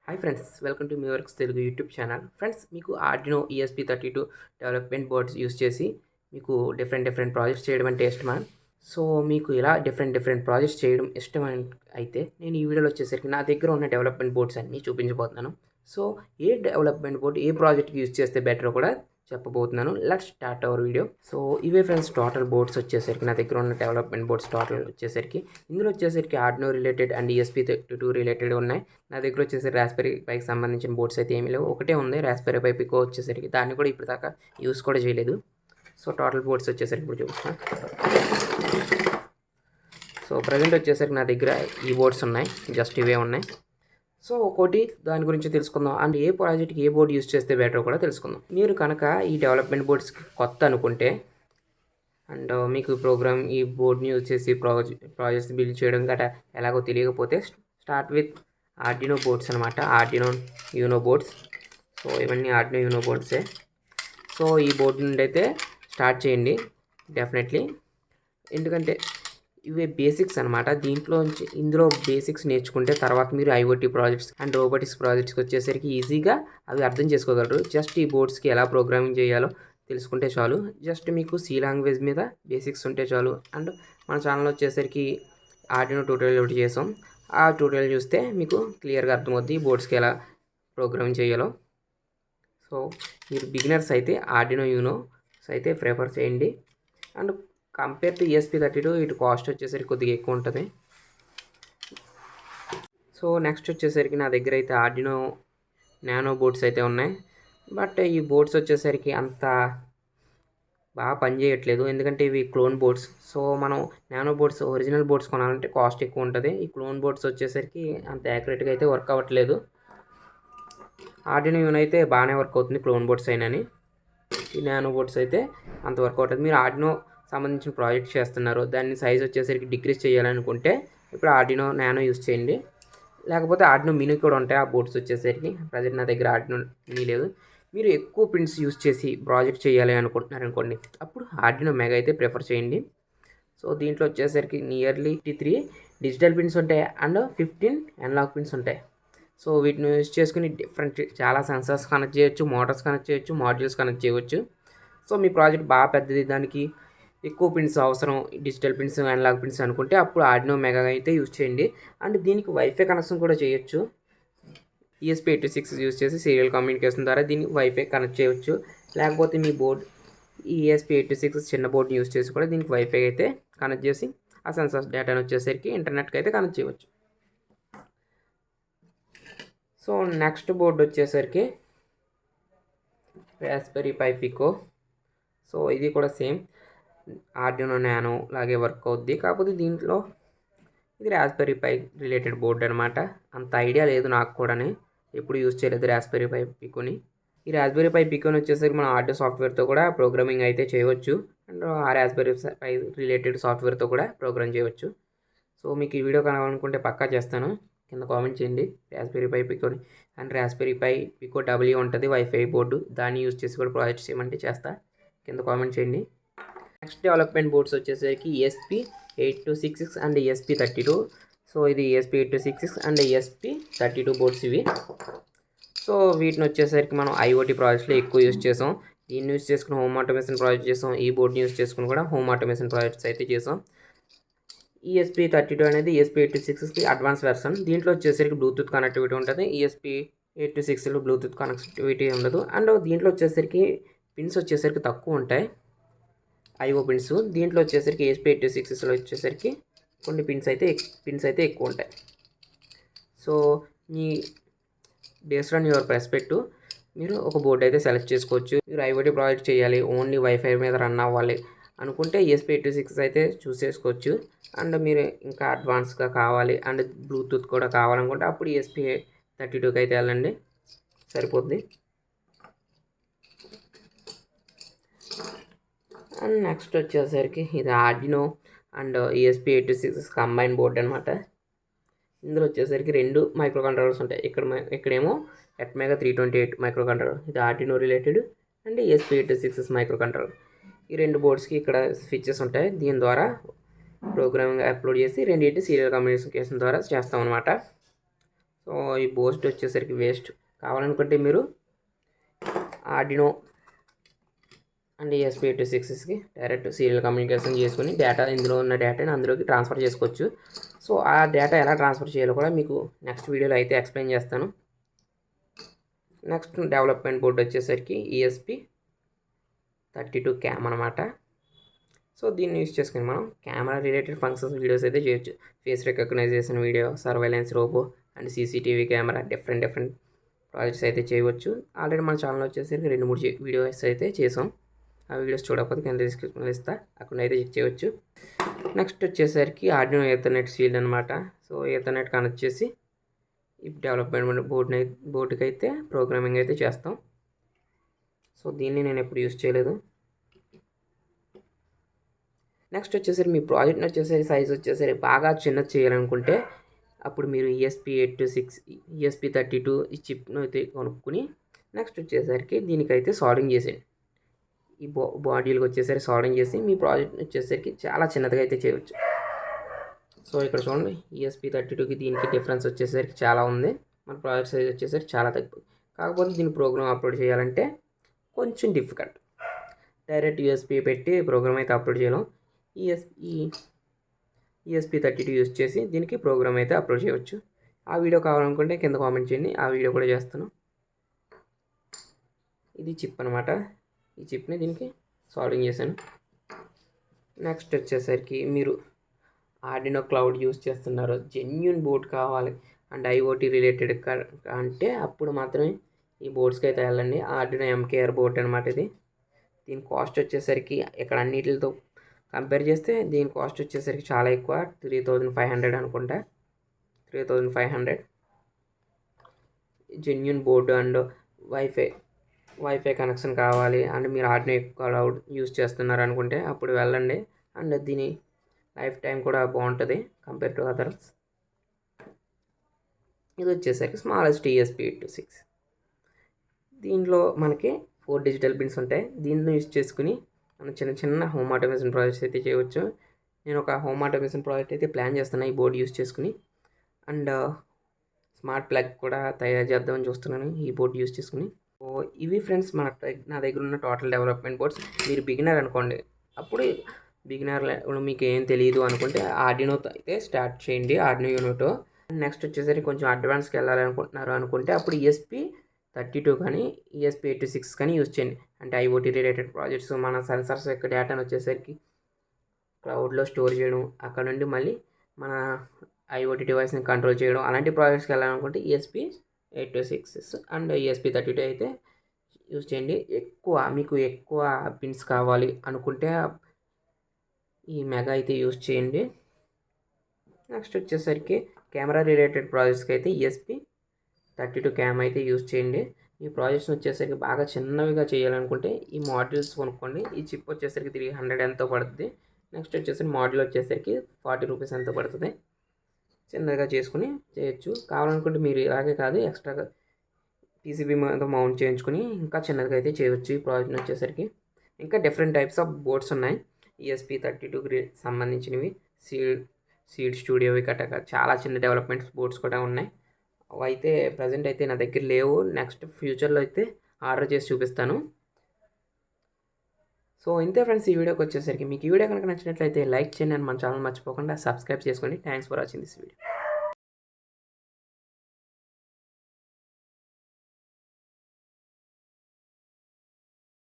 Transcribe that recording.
Hi friends, welcome to me works Telugu YouTube channel. Friends, మీకు Arduino ESP32 development boards use చేసి మీకు different projects చేయడం అంటే ఇష్టమా? సో మీకు ఇలా డిఫరెంట్ ప్రాజెక్ట్స్ చేయడం ఇష్టం అయితే నేను ఈ వీడియోలో వచ్చేసరికి నా దగ్గర ఉన్న డెవలప్మెంట్ బోర్డ్స్ అన్నీ చూపించబోతున్నాను. సో ఏ డెవలప్మెంట్ బోర్డ్ ఏ ప్రాజెక్ట్కి యూస్ చేస్తే బెటర్ కూడా చెప్పబోతున్నాను. Let's start our video. So ఇవే ఫ్రెండ్స్ టోటల్ బోర్డ్స్ వచ్చేసరికి నా దగ్గర ఉన్న డెవలప్మెంట్ బోర్డ్స్ టోటల్ వచ్చేసరికి ఇందులో వచ్చేసరికి Arduino related and ESP32 related ఉన్నాయి. నా దగ్గర వచ్చేసి రాస్బెరీ పైకి సంబంధించిన బోర్డ్స్ అయితే ఏమీ లేవు. ఒకటే ఉంది రాస్బెరీ పై పికో వచ్చేసరికి, దాన్ని కూడా ఇప్పుడు దాకా యూస్ కూడా చేయలేదు. సో టోటల్ బోర్డ్స్ వచ్చేసరికి ఇప్పుడు చూపిస్తాను. సో ప్రజెంట్ వచ్చేసరికి నా దగ్గర ఈ బోర్డ్స్ ఉన్నాయి, జస్ట్ ఇవే ఉన్నాయి. సో ఒకటి దాని గురించి తెలుసుకుందాం అండ్ ఏ ప్రాజెక్ట్కి ఏ బోర్డు యూస్ చేస్తే బెటర్ కూడా తెలుసుకుందాం. మీరు కనుక ఈ డెవలప్మెంట్ బోర్డ్స్కి కొత్త అనుకుంటే అండ్ మీకు ఈ బోర్డ్ని యూజ్ చేసి ప్రాజెక్ట్స్ బిల్డ్ చేయడం గట్రా ఎలాగో తెలియకపోతే స్టార్ట్ విత్ ఆర్డినో బోర్డ్స్ అనమాట. Arduino Uno boards. సో ఇవన్నీ ఆర్డినో యూనో బోర్డ్సే. సో ఈ బోర్డు నుండి అయితే స్టార్ట్ చేయండి డెఫినెట్లీ, ఎందుకంటే ఇవే బేసిక్స్ అనమాట. ఇందులో బేసిక్స్ నేర్చుకుంటే తర్వాత మీరు IoT ప్రాజెక్ట్స్ అండ్ రోబోటిక్స్ ప్రాజెక్ట్స్కి వచ్చేసరికి ఈజీగా అవి అర్థం చేసుకోగలరు. జస్ట్ ఈ బోర్డ్స్కి ఎలా ప్రోగ్రామింగ్ చేయాలో తెలుసుకుంటే చాలు. జస్ట్ మీకు C లాంగ్వేజ్ మీద బేసిక్స్ ఉంటే చాలు. అండ్ మన ఛానల్ వచ్చేసరికి ఆర్డినో ట్యూటోరియల్ ఒకటి చేసాం. ఆ ట్యూటోరియల్ చూస్తే మీకు క్లియర్గా అర్థమవుద్ది బోర్డ్స్కి ఎలా ప్రోగ్రామింగ్ చేయాలో. సో మీరు బిగినర్స్ అయితే ఆర్డినో యూనోస్ అయితే ప్రిఫర్ చేయండి. అండ్ కంపేర్ టు ESP32 ఇటు కాస్ట్ వచ్చేసరికి కొద్దిగా ఎక్కువ ఉంటుంది. సో నెక్స్ట్ వచ్చేసరికి నా దగ్గర అయితే ఆర్డినో నానో బోర్డ్స్ అయితే ఉన్నాయి. బట్ ఈ బోర్డ్స్ వచ్చేసరికి అంత బాగా పనిచేయట్లేదు, ఎందుకంటే ఇవి క్లోన్ బోర్డ్స్. సో మనం నానో బోర్డ్స్ ఒరిజినల్ బోర్డ్స్ కొనాలంటే కాస్ట్ ఎక్కువ ఉంటుంది. ఈ క్లోన్ బోర్డ్స్ వచ్చేసరికి అంత యాక్యురేట్గా అయితే వర్క్ అవ్వట్లేదు. ఆర్డినో యూనో అయితే బాగానే వర్క్ అవుతుంది క్లోన్ బోర్డ్స్ అయినని. ఈ నానో బోర్డ్స్ అయితే అంత వర్క్ అవుతుంది. మీరు ఆర్డినో సంబంధించిన ప్రాజెక్ట్ చేస్తున్నారు, దాన్ని సైజ్ వచ్చేసరికి డిక్రీజ్ చేయాలనుకుంటే ఇప్పుడు ఆర్డినో నానో యూస్ చేయండి. లేకపోతే ఆర్డినో మినీ కూడా ఉంటాయి ఆ బోర్డ్స్ వచ్చేసరికి. ప్రజెంట్ నా దగ్గర ఆర్డినో మినీ లేదు. మీరు ఎక్కువ పిన్స్ యూస్ చేసి ప్రాజెక్ట్ చేయాలి అనుకుంటున్నారు అనుకోండి, అప్పుడు ఆర్డినో మెగా అయితే ప్రిఫర్ చేయండి. సో దీంట్లో వచ్చేసరికి నియర్లీ 53 డిజిటల్ పిన్స్ ఉంటాయి అండ్ 15 అనలాగ్ పిన్స్ ఉంటాయి. సో వీటిని యూస్ చేసుకుని చాలా సెన్సార్స్ కనెక్ట్ చేయొచ్చు, మోటార్స్ కనెక్ట్ చేయొచ్చు, మాడ్యూల్స్ కనెక్ట్ చేయవచ్చు. సో మీ ప్రాజెక్ట్ బాగా పెద్దది, దానికి ఎక్కువ పిన్స్ అవసరం, డిజిటల్ పిన్స్ అనలాగ్ పిన్స్ అనుకుంటే అప్పుడు ఆర్డినో మెగా అయితే యూస్ చేయండి. అండ్ దీనికి వైఫై కనెక్షన్ కూడా చేయొచ్చు. ESP8266 యూస్ చేసి సీరియల్ కమ్యూనికేషన్ ద్వారా దీనికి వైఫై కనెక్ట్ చేయవచ్చు. లేకపోతే మీ బోర్డ్ ఈ ESP8266 చిన్న బోర్డ్ని యూస్ చేసి కూడా దీనికి వైఫై అయితే కనెక్ట్ చేసి ఆ సెన్సార్స్ డేటాను వచ్చేసరికి ఇంటర్నెట్కి అయితే కనెక్ట్ చేయవచ్చు. సో నెక్స్ట్ బోర్డు వచ్చేసరికి రాస్బెరీ పై పికో. సో ఇది కూడా సేమ్ ఆర్డినో నానో లాగే వర్క్ అవుద్ది, కాకపోతే దీంట్లో ఇది రాస్బెరీ పై రిలేటెడ్ బోర్డు అనమాట. అంత ఐడియా లేదు నాకు కూడా, ఎప్పుడు యూజ్ చేయలేదు రాస్బెరీ పై పికోని. ఈ రాస్బెరీ పై పికోని వచ్చేసరికి మనం ఆర్డినో సాఫ్ట్వేర్తో కూడా ప్రోగ్రామింగ్ అయితే చేయవచ్చు. అండ్ ఆ రాస్బెరీ పై రిలేటెడ్ సాఫ్ట్వేర్తో కూడా ప్రోగ్రామ్ చేయవచ్చు. సో మీకు ఈ వీడియో కావాలనుకుంటే పక్కా చేస్తాను, కింద కామెంట్ చేయండి రాస్బెరీ పై పికోని. And Raspberry Pi Pico W ఉంటుంది వైఫై బోర్డు, దాన్ని యూజ్ చేసి కూడా ప్రాజెక్ట్స్ చేయమంటే చేస్తా, కింద కామెంట్ చేయండి. నెక్స్ట్ డెవలప్మెంట్ బోర్డ్స్ వచ్చేసరికి ESP8266 అండ్ ESP32. సో ఇది ESP8266 అండ్ ESP32 బోర్డ్స్ ఇవి. సో వీటిని వచ్చేసరికి మనం IoT ప్రాజెక్ట్స్లో ఎక్కువ యూజ్ చేసాం. దీన్ని యూజ్ చేసుకుని హోమ్ ఆటోమేషన్ ప్రాజెక్ట్ చేసాం. ఈ బోర్డ్ని యూజ్ చేసుకుని కూడా హోమ్ ఆటోమేషన్ ప్రాజెక్ట్స్ అయితే చేసాం. ESP32 అనేది ESP8266కి అడ్వాన్స్ వెర్షన్. దీంట్లో వచ్చేసరికి బ్లూటూత్ కనెక్టివిటీ ఉంటుంది. ESP8266లో బ్లూటూత్ కనెక్టివిటీ ఉండదు. అండ్ దీంట్లో వచ్చేసరికి పిన్స్ వచ్చేసరికి తక్కువ ఉంటాయి, IO పిన్స్. దీంట్లో వచ్చేసరికి ESP8266లో వచ్చేసరికి కొన్ని పిన్స్ అయితే ఎక్కువ ఉంటాయి. So me based on your perspective మీరు ఒక బోర్డు అయితే సెలెక్ట్ చేసుకోవచ్చు. మీరు IoT ప్రాజెక్ట్ చేయాలి, ఓన్లీ వైఫై మీద రన్ అవ్వాలి అనుకుంటే ESP8266 అయితే చూస్ చేసుకోవచ్చు. అండ్ మీరు ఇంకా అడ్వాన్స్గా కావాలి అండ్ బ్లూటూత్ కూడా కావాలనుకుంటే అప్పుడు ESP32కి అయితే వెళ్ళండి, సరిపోద్ది. అండ్ నెక్స్ట్ వచ్చేసరికి ఇది Arduino and ESP8266 combine board అనమాట. ఇందులో వచ్చేసరికి 2 మైక్రో కంట్రోలర్స్ ఉంటాయి. ఇక్కడేమో Atmega 328 మైక్రో కంట్రోలర్, ఇది Arduino related, and ESP8266 micro controller. ఈ 2 బోర్డ్స్కి ఇక్కడ స్విచెస్ ఉంటాయి. దీని ద్వారా ప్రోగ్రామింగ్ అప్లోడ్ చేసి రెండింటి సీరియల్ కమ్యూనికేషన్ ద్వారా చేస్తాం అనమాట. సో ఈ బోర్డ్ వచ్చేసరికి వేస్ట్. కావాలనుకుంటే మీరు ఆర్డినో అండ్ ESP8266కి డైరెక్ట్ సీరియల్ కమ్యూనికేషన్ చేసుకుని ఇందులో ఉన్న డేటాని అందులోకి ట్రాన్స్ఫర్ చేసుకోవచ్చు. సో ఆ డేటా ఎలా ట్రాన్స్ఫర్ చేయాలో కూడా మీకు నెక్స్ట్ వీడియోలో అయితే ఎక్స్ప్లెయిన్ చేస్తాను. నెక్స్ట్ డెవలప్మెంట్ బోర్డు వచ్చేసరికి ESP32 క్యామ్ అనమాట. సో దీన్ని యూస్ చేసుకుని మనం కెమెరా రిలేటెడ్ ఫంక్షన్స్ వీడియోస్ అయితే చేయొచ్చు. Face recognition video, surveillance robo and CCTV camera different projects అయితే చేయవచ్చు. ఆల్రెడీ మన ఛానల్ వచ్చేసరికి 2-3 వీడియోస్ అయితే చేసాం. ఆ వీడియోస్ చూడకపోతే కింద డిస్క్రిప్షన్లో ఇస్తా, అక్కడ అయితే చెక్ చేయవచ్చు. నెక్స్ట్ వచ్చేసరికి ఆర్డినో ఈథర్నెట్ షీల్డ్ అనమాట. సో ఈథర్నెట్ కనెక్ట్ చేసి ఈ డెవలప్మెంట్ బోర్డుకి అయితే ప్రోగ్రామింగ్ అయితే చేస్తాం. సో దీన్ని నేను ఎప్పుడు యూస్ చేయలేదు. నెక్స్ట్ వచ్చేసరికి మీ ప్రాజెక్ట్ని వచ్చేసరికి సైజ్ వచ్చేసరికి బాగా చిన్నది చేయాలనుకుంటే అప్పుడు మీరు ESP8266 ESP32 ఈ చిప్ను అయితే కొనుక్కుని నెక్స్ట్ వచ్చేసరికి దీనికైతే సాల్వింగ్ చేసేయండి. ఈ బాడీలకు వచ్చేసరికి సాల్వింగ్ చేసి మీ ప్రాజెక్ట్ వచ్చేసరికి చాలా చిన్నదిగా అయితే చేయవచ్చు. సో ఇక్కడ చూడండి, ESP32కి దీనికి డిఫరెన్స్ వచ్చేసరికి చాలా ఉంది. మన ప్రాజెక్ట్ సైజ్ వచ్చేసరికి చాలా తక్కువ. కాకపోతే దీని ప్రోగ్రామ్ అప్లోడ్ చేయాలంటే కొంచెం డిఫికల్ట్. డైరెక్ట్ USB పెట్టి ప్రోగ్రామ్ అయితే అప్లోడ్ చేయలేం. ESP32 యూస్ చేసి దీనికి ప్రోగ్రామ్ అయితే అప్లోడ్ చేయవచ్చు. ఆ వీడియో కావాలనుకుంటే కింద కామెంట్ చేయండి, ఆ వీడియో కూడా చేస్తాను. ఇది చిప్ అనమాట. ఈ చిప్ని దీనికి సాల్వింగ్ చేశాను. నెక్స్ట్ వచ్చేసరికి మీరు ఆర్డినో క్లౌడ్ యూస్ చేస్తున్నారు, జెన్యూన్ బోర్డ్ కావాలి అండ్ IoT రిలేటెడ్ అంటే అప్పుడు మాత్రమే ఈ బోర్డ్స్కి అయితే వెళ్ళండి. ఆర్డినో MKR బోర్డ్ అనమాట ఇది. దీని కాస్ట్ వచ్చేసరికి ఇక్కడ అన్నిటితో కంపేర్ చేస్తే దీని కాస్ట్ వచ్చేసరికి చాలా ఎక్కువ, 3500 అనుకుంటా. 3500 genuine board and wifi connection కావాలి అండ్ మీరు ఆర్డినో క్లౌడ్ యూస్ చేస్తున్నారు అనుకుంటే అప్పుడు వెళ్ళండి. అండ్ దీని లైఫ్ టైం కూడా బాగుంటుంది కంపేర్ టు అదర్స్. ఇది వచ్చేసరికి స్మాలెస్ట్ ESP8266. దీంట్లో మనకి 4 డిజిటల్ పిన్స్ ఉంటాయి. దీన్ని యూస్ చేసుకుని మనం చిన్న హోమ్ ఆటోమేషన్ ప్రాజెక్ట్స్ అయితే చేయవచ్చు. నేను ఒక హోమ్ ఆటోమేషన్ ప్రాజెక్ట్ అయితే ప్లాన్ చేస్తున్నాను ఈ బోర్డు యూస్ చేసుకుని. అండ్ స్మార్ట్ ప్లగ్ కూడా తయారు చేద్దామని చూస్తున్నాను ఈ బోర్డు యూస్ చేసుకుని. సో ఇవి ఫ్రెండ్స్ నా దగ్గర ఉన్న టోటల్ డెవలప్మెంట్ బోర్డ్స్. మీరు బిగినర్ అనుకోండి, అప్పుడు మీకు ఏం తెలియదు అనుకుంటే ఆర్డినోతో అయితే స్టార్ట్ చేయండి, ఆర్డినో యూనోతో. నెక్స్ట్ వచ్చేసరికి కొంచెం అడ్వాన్స్కి వెళ్ళాలనుకుంటున్నారు అనుకుంటే అప్పుడు ESP32 కానీ ESP86 కానీ యూజ్ చేయండి. అంటే IoT రిలేటెడ్ ప్రాజెక్ట్స్, మన సెన్సర్స్ యొక్క డేటాను వచ్చేసరికి క్లౌడ్లో స్టోర్ చేయడం, అక్కడ నుండి మళ్ళీ మన IoT డివైస్ని కంట్రోల్ చేయడం, అలాంటి ప్రాజెక్ట్స్కి వెళ్ళాలనుకుంటే ESP8266 అండ్ ESP32 అయితే యూజ్ చేయండి. మీకు ఎక్కువ పిన్స్ కావాలి అనుకుంటే ఈ మెగా అయితే యూజ్ చేయండి. నెక్స్ట్ వచ్చేసరికి కెమెరా రిలేటెడ్ ప్రాజెక్ట్స్కి అయితే ESP32 క్యామ్ అయితే యూజ్ చేయండి. ఈ ప్రాజెక్ట్స్ వచ్చేసరికి బాగా చిన్నవిగా చేయాలనుకుంటే ఈ మాడ్యూల్స్ కొనుక్కోండి. ఈ చిప్ వచ్చేసరికి 300 ఎంతో పడుతుంది. నెక్స్ట్ వచ్చేసరికి మాడ్యూల్ వచ్చేసరికి 40 రూపీస్ ఎంతో పడుతుంది. చిన్నగా చేసుకుని చేయొచ్చు. కావాలనుకుంటే మీరు ఇలాగే కాదు, ఎక్స్ట్రాగా PCB మీద మౌంట్ చేయించుకుని ఇంకా చిన్నదిగా అయితే చేయవచ్చు. ఈ ప్రాజెక్ట్ వచ్చేసరికి ఇంకా డిఫరెంట్ టైప్స్ ఆఫ్ బోర్డ్స్ ఉన్నాయి ESP32కి సంబంధించినవి. సీడ్ స్టూడియోవి కట్టక చాలా చిన్న డెవలప్మెంట్ బోర్డ్స్ కూడా ఉన్నాయి. అవి అయితే ప్రజెంట్ అయితే నా దగ్గర లేవు. నెక్స్ట్ ఫ్యూచర్లో అయితే ఆర్డర్ చేసి చూపిస్తాను. సో ఇంతే ఫ్రెండ్స్ ఈ వీడియోకి వచ్చేసరికి. మీకు ఈ వీడియో కనుక నచ్చినట్లయితే లైక్ చేయండి అండ్ మన ఛానల్ మర్చిపోకుండా సబ్స్క్రైబ్ చేసుకోండి. Thanks for watching this video.